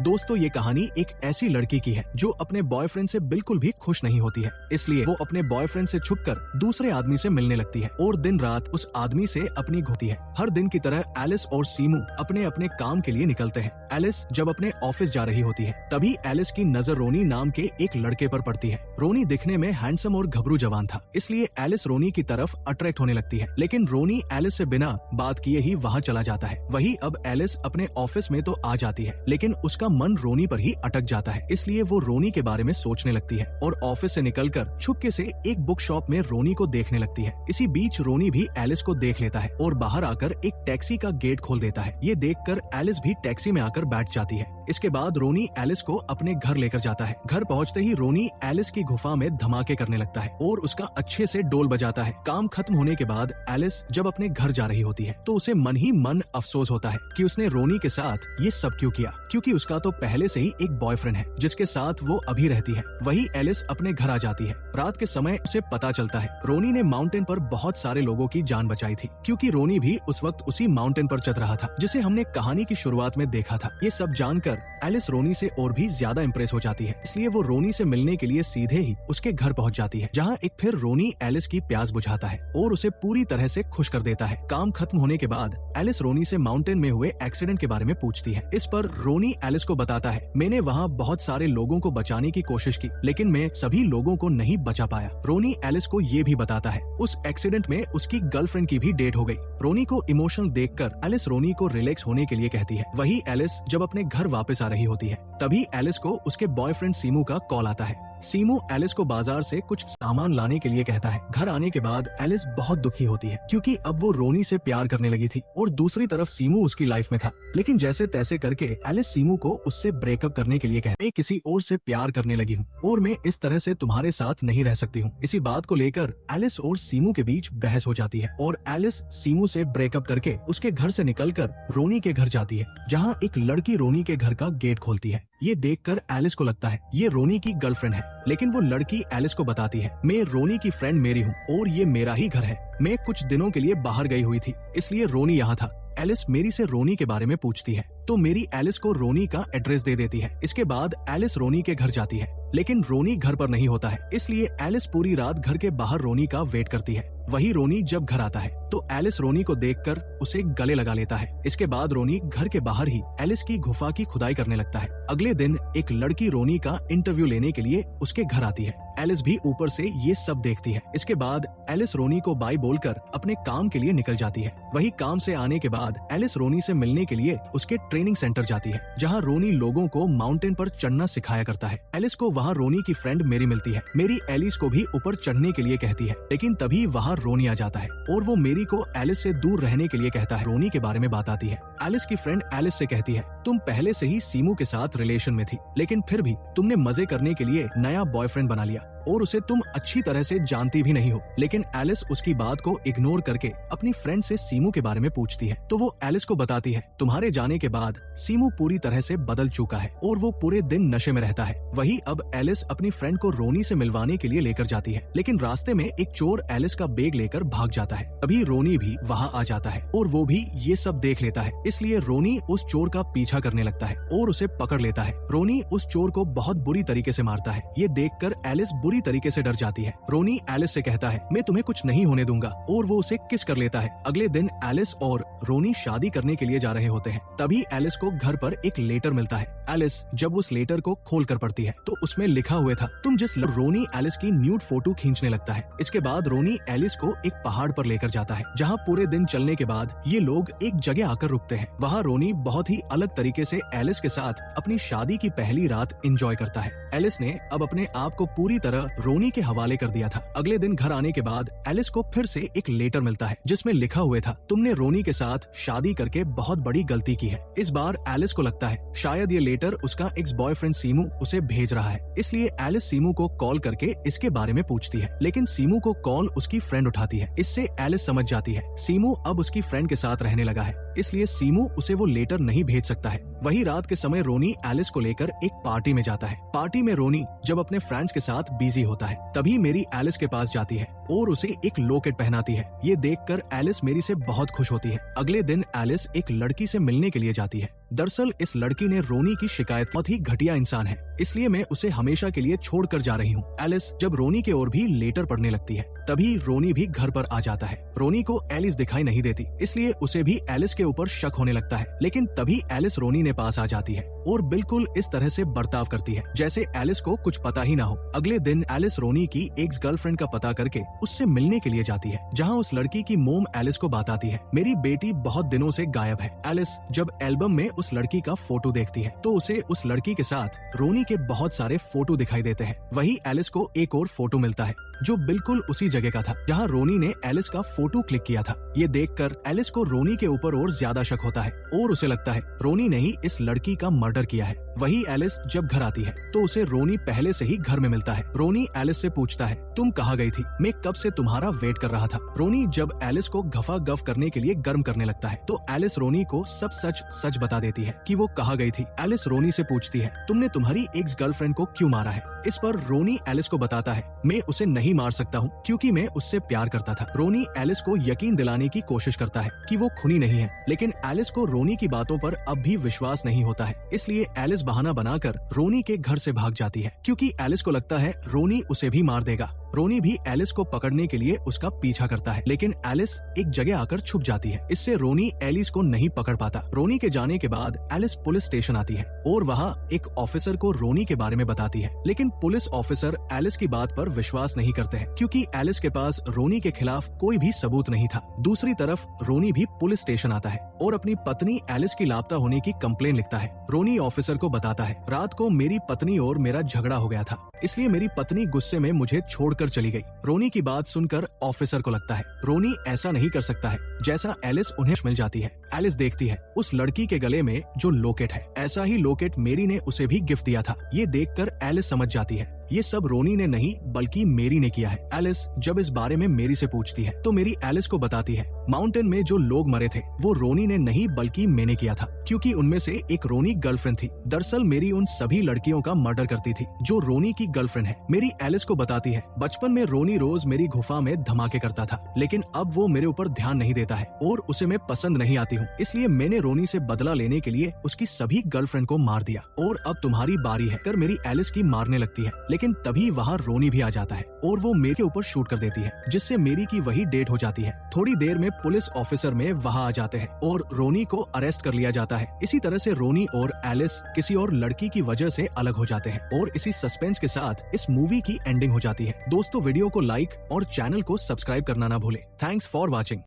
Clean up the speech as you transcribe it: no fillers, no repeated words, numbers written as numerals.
दोस्तों ये कहानी एक ऐसी लड़की की है जो अपने बॉयफ्रेंड से बिल्कुल भी खुश नहीं होती है, इसलिए वो अपने बॉयफ्रेंड से छुपकर दूसरे आदमी से मिलने लगती है और दिन रात उस आदमी से अपनी होती है। हर दिन की तरह एलिस और सीमू अपने अपने काम के लिए निकलते हैं। एलिस जब अपने ऑफिस जा रही होती है तभी एलिस की नजर रोनी नाम के एक लड़के पर पड़ती है। रोनी दिखने में हैंडसम और घबरू जवान था, इसलिए एलिस रोनी की तरफ अट्रैक्ट होने लगती है, लेकिन रोनी एलिस से बिना बात किए ही वहाँ चला जाता है। वही अब एलिस अपने ऑफिस में तो आ जाती है, लेकिन उसका मन रोनी पर ही अटक जाता है, इसलिए वो रोनी के बारे में सोचने लगती है और ऑफिस से निकलकर छुपके से एक बुक शॉप में रोनी को देखने लगती है। इसी बीच रोनी भी एलिस को देख लेता है और बाहर आकर एक टैक्सी का गेट खोल देता है। ये देखकर एलिस भी टैक्सी में आकर बैठ जाती है। इसके बाद रोनी एलिस को अपने घर लेकर जाता है। घर पहुंचते ही रोनी एलिस की गुफा में धमाके करने लगता है और उसका अच्छे से डोल बजाता है। काम खत्म होने के बाद एलिस जब अपने घर जा रही होती है तो उसे मन ही मन अफसोस होता है कि उसने रोनी के साथ ये सब क्यों किया, क्योंकि उसका तो पहले से ही एक बॉयफ्रेंड है जिसके साथ वो अभी रहती है। वही एलिस अपने घर आ जाती है। रात के समय उसे पता चलता है रोनी ने माउंटेन पर बहुत सारे लोगों की जान बचाई थी, क्योंकि रोनी भी उस वक्त उसी माउंटेन पर चढ़ रहा था जिसे हमने कहानी की शुरुआत में देखा था। ये सब जानकर एलिस रोनी से और भी ज्यादा इम्प्रेस हो जाती है, इसलिए वो रोनी से मिलने के लिए सीधे ही उसके घर पहुंच जाती है, जहां एक फिर रोनी एलिस की प्यास बुझाता है और उसे पूरी तरह से खुश कर देता है। काम खत्म होने के बाद एलिस रोनी से माउंटेन में हुए एक्सीडेंट के बारे में पूछती है। इस पर रोनी एलिस को बताता है, मैंने वहाँ बहुत सारे लोगों को बचाने की कोशिश की, लेकिन मैं सभी लोगों को नहीं बचा पाया। रोनी एलिस को ये भी बताता है उस एक्सीडेंट में उसकी गर्लफ्रेंड की भी डेथ हो गई। रोनी को इमोशनल देखकर एलिस रोनी को रिलैक्स होने के लिए कहती है। वही एलिस जब अपने घर वापस आ रही होती है तभी एलिस को उसके बॉयफ्रेंड सीमू का कॉल आता है। सीमू एलिस को बाजार से कुछ सामान लाने के लिए कहता है। घर आने के बाद एलिस बहुत दुखी होती है, क्योंकि अब वो रोनी से प्यार करने लगी थी और दूसरी तरफ सीमू उसकी लाइफ में था। लेकिन जैसे तैसे करके एलिस सीमू को उससे ब्रेकअप करने के लिए कहती है, मैं किसी और से प्यार करने लगी हूँ और मैं इस तरह से तुम्हारे साथ नहीं रह सकती हूँ। इसी बात को लेकर एलिस और सीमू के बीच बहस हो जाती है और एलिस सीमू से ब्रेकअप करके उसके घर से निकलकर रोनी के घर जाती है, जहाँ एक लड़की रोनी के घर का गेट खोलती है। ये देखकर एलिस को लगता है ये रोनी की गर्लफ्रेंड है, लेकिन वो लड़की एलिस को बताती है, मैं रोनी की फ्रेंड मेरी हूँ और ये मेरा ही घर है। मैं कुछ दिनों के लिए बाहर गई हुई थी, इसलिए रोनी यहाँ था। एलिस मेरी से रोनी के बारे में पूछती है तो मेरी एलिस को रोनी का एड्रेस दे देती है। इसके बाद एलिस रोनी के घर जाती है, लेकिन रोनी घर पर नहीं होता है, इसलिए एलिस पूरी रात घर के बाहर रोनी का वेट करती है। वही रोनी जब घर आता है तो एलिस रोनी को देखकर उसे गले लगा लेता है। इसके बाद रोनी घर के बाहर ही एलिस की गुफा की खुदाई करने लगता है। अगले दिन एक लड़की रोनी का इंटरव्यू लेने के लिए उसके घर आती है। एलिस भी ऊपर से ये सब देखती है। इसके बाद एलिस रोनी को बाय बोलकर अपने काम के लिए निकल जाती है। वही काम से आने के बाद एलिस रोनी से मिलने के लिए उसके ट्रेनिंग सेंटर जाती है, जहाँ रोनी लोगों को माउंटेन पर चढ़ना सिखाया करता है। एलिस को वहाँ रोनी की फ्रेंड मेरी मिलती है। मेरी एलिस को भी ऊपर चढ़ने के लिए कहती है, लेकिन तभी वहाँ रोनी आ जाता है और वो मेरी को एलिस से दूर रहने के लिए कहता है। रोनी के बारे में बात आती है। एलिस की फ्रेंड एलिस से कहती है, तुम पहले से ही सीमू के साथ रिलेशन में थी, लेकिन फिर भी तुमने मजे करने के लिए नया बॉयफ्रेंड बना लिया और उसे तुम अच्छी तरह से जानती भी नहीं हो। लेकिन एलिस उसकी बात को इग्नोर करके अपनी फ्रेंड से सीमू के बारे में पूछती है, तो वो एलिस को बताती है, तुम्हारे जाने के बाद सीमू पूरी तरह से बदल चुका है और वो पूरे दिन नशे में रहता है। वही अब एलिस अपनी फ्रेंड को रोनी से मिलवाने के लिए लेकर जाती है, लेकिन रास्ते में एक चोर एलिस का बैग लेकर भाग जाता है। तभी रोनी भी वहाँ आ जाता है और वो भी ये सब देख लेता है, इसलिए रोनी उस चोर का पीछा करने लगता है और उसे पकड़ लेता है। रोनी उस चोर को बहुत बुरी तरीके से मारता है। ये देखकर एलिस बुरी तरीके से डर जाती है। रोनी एलिस से कहता है, मैं तुम्हें कुछ नहीं होने दूंगा, और वो उसे किस कर लेता है। अगले दिन एलिस और रोनी शादी करने के लिए जा रहे होते हैं। तभी एलिस को घर पर एक लेटर मिलता है। एलिस जब उस लेटर को खोल कर पढ़ती है तो उसमें लिखा हुआ था, तुम जिस रोनी एलिस की न्यूड फोटो खींचने लगता है। इसके बाद रोनी एलिस को एक पहाड़ पर लेकर जाता है, जहाँ पूरे दिन चलने के बाद ये लोग एक जगह आकर रुकते हैं। वहाँ रोनी बहुत ही अलग तरीके से एलिस के साथ अपनी शादी की पहली रात एंजॉय करता है। एलिस ने अब अपने आप को पूरी तरह रोनी के हवाले कर दिया था। अगले दिन घर आने के बाद एलिस को फिर से एक लेटर मिलता है, जिसमें लिखा हुआ था, तुमने रोनी के साथ शादी करके बहुत बड़ी गलती की है। इस बार एलिस को लगता है शायद ये लेटर उसका एक्स बॉयफ्रेंड सीमू उसे भेज रहा है, इसलिए एलिस सीमू को कॉल करके इसके बारे में पूछती है, लेकिन सीमू को कॉल उसकी फ्रेंड उठाती है। इससे एलिस समझ जाती है सीमू अब उसकी फ्रेंड के साथ रहने लगा है, इसलिए सीमू उसे वो लेटर नहीं भेज सकता है। वही रात के समय रोनी एलिस को लेकर एक पार्टी में जाता है। पार्टी में रोनी जब अपने फ्रेंड्स के साथ बिजी होता है तभी मेरी एलिस के पास जाती है और उसे एक लॉकेट पहनाती है। ये देखकर एलिस मेरी से बहुत खुश होती है। अगले दिन एलिस एक लड़की से मिलने के लिए जाती है। दरअसल इस लड़की ने रोनी की शिकायत बहुत ही घटिया इंसान है, इसलिए मैं उसे हमेशा के लिए छोड़ कर जा रही हूँ। एलिस जब रोनी के ओर भी लेटर पढ़ने लगती है तभी रोनी भी घर पर आ जाता है। रोनी को एलिस दिखाई नहीं देती, इसलिए उसे भी एलिस के ऊपर शक होने लगता है। लेकिन तभी एलिस रोनी ने पास आ जाती है और बिल्कुल इस तरह से बर्ताव करती है जैसे एलिस को कुछ पता ही ना हो। अगले दिन एलिस रोनी की एक्स गर्लफ्रेंड का पता करके उससे मिलने के लिए जाती है, जहाँ उस लड़की की मोम एलिस को बताती है मेरी बेटी बहुत दिनों से गायब है। एलिस जब एल्बम में उस लड़की का फोटो देखती है तो उसे उस लड़की के साथ रोनी के बहुत सारे फोटो दिखाई देते हैं। वही एलिस को एक और फोटो मिलता है जो बिल्कुल उसी जगह का था जहां रोनी ने एलिस का फोटो क्लिक किया था। ये देखकर एलिस को रोनी के ऊपर और ज्यादा शक होता है और उसे लगता है रोनी ने ही इस लड़की का मर्डर किया है। वही एलिस जब घर आती है तो उसे रोनी पहले से ही घर में मिलता है। रोनी एलिस से पूछता है तुम कहाँ गई थी, मैं कब से तुम्हारा वेट कर रहा था। रोनी जब एलिस को गफा गफ करने के लिए गर्म करने लगता है तो एलिस रोनी को सब सच सच बता देती है कि वो कहाँ गई थी। एलिस रोनी से पूछती है तुमने तुम्हारी एक्स गर्लफ्रेंड को क्यों मारा है। इस पर रोनी एलिस को बताता है मैं उसे नहीं मार सकता हूँ क्योंकि मैं उससे प्यार करता था। रोनी एलिस को यकीन दिलाने की कोशिश करता है कि वो खूनी नहीं है, लेकिन एलिस को रोनी की बातों पर अब भी विश्वास नहीं होता है। इसलिए एलिस बहाना बनाकर रोनी के घर से भाग जाती है क्योंकि एलिस को लगता है रोनी उसे भी मार देगा। रोनी भी एलिस को पकड़ने के लिए उसका पीछा करता है, लेकिन एलिस एक जगह आकर छुप जाती है। इससे रोनी एलिस को नहीं पकड़ पाता। रोनी के जाने के बाद एलिस पुलिस स्टेशन आती है और वहाँ एक ऑफिसर को रोनी के बारे में बताती है, लेकिन पुलिस ऑफिसर एलिस की बात पर विश्वास नहीं करते हैं क्योंकि एलिस के पास रोनी के खिलाफ कोई भी सबूत नहीं था। दूसरी तरफ रोनी भी पुलिस स्टेशन आता है और अपनी पत्नी एलिस की लापता होने की कंप्लेन लिखता है। रोनी ऑफिसर को बताता है रात को मेरी पत्नी और मेरा झगड़ा हो गया था, इसलिए मेरी पत्नी गुस्से में मुझे छोड़कर चली गई। रोनी की बात सुनकर ऑफिसर को लगता है रोनी ऐसा नहीं कर सकता है जैसा एलिस उन्हें मिल जाती है। एलिस देखती है उस लड़की के गले में जो लॉकेट है, ऐसा ही लॉकेट मेरी ने उसे भी गिफ्ट दिया था। ये देखकर एलिस समझ जाती है ये सब रोनी ने नहीं बल्कि मेरी ने किया है। एलिस जब इस बारे में मेरी से पूछती है तो मेरी एलिस को बताती है माउंटेन में जो लोग मरे थे वो रोनी ने नहीं बल्कि मैंने किया था क्योंकि उनमें से एक रोनी गर्लफ्रेंड थी। दरअसल मेरी उन सभी लड़कियों का मर्डर करती थी जो रोनी की गर्लफ्रेंड है। मेरी एलिस को बताती है बचपन में रोनी रोज मेरी गुफा में धमाके करता था, लेकिन अब वो मेरे ऊपर ध्यान नहीं देता है और उसे मैं पसंद नहीं आती हूँ, इसलिए मैंने रोनी से बदला लेने के लिए उसकी सभी गर्लफ्रेंड को मार दिया और अब तुम्हारी बारी है कर मेरी एलिस की मारने लगती है। लेकिन तभी वहाँ रोनी भी आ जाता है और वो मेरे ऊपर शूट कर देती है जिससे मेरी की वही डेट हो जाती है। थोड़ी देर में पुलिस ऑफिसर में वहाँ आ जाते हैं और रोनी को अरेस्ट कर लिया जाता है। इसी तरह से रोनी और एलिस किसी और लड़की की वजह से अलग हो जाते हैं और इसी सस्पेंस के साथ इस मूवी की एंडिंग हो जाती है। दोस्तों वीडियो को लाइक और चैनल को सब्सक्राइब करना ना भूले। Thanks for watching.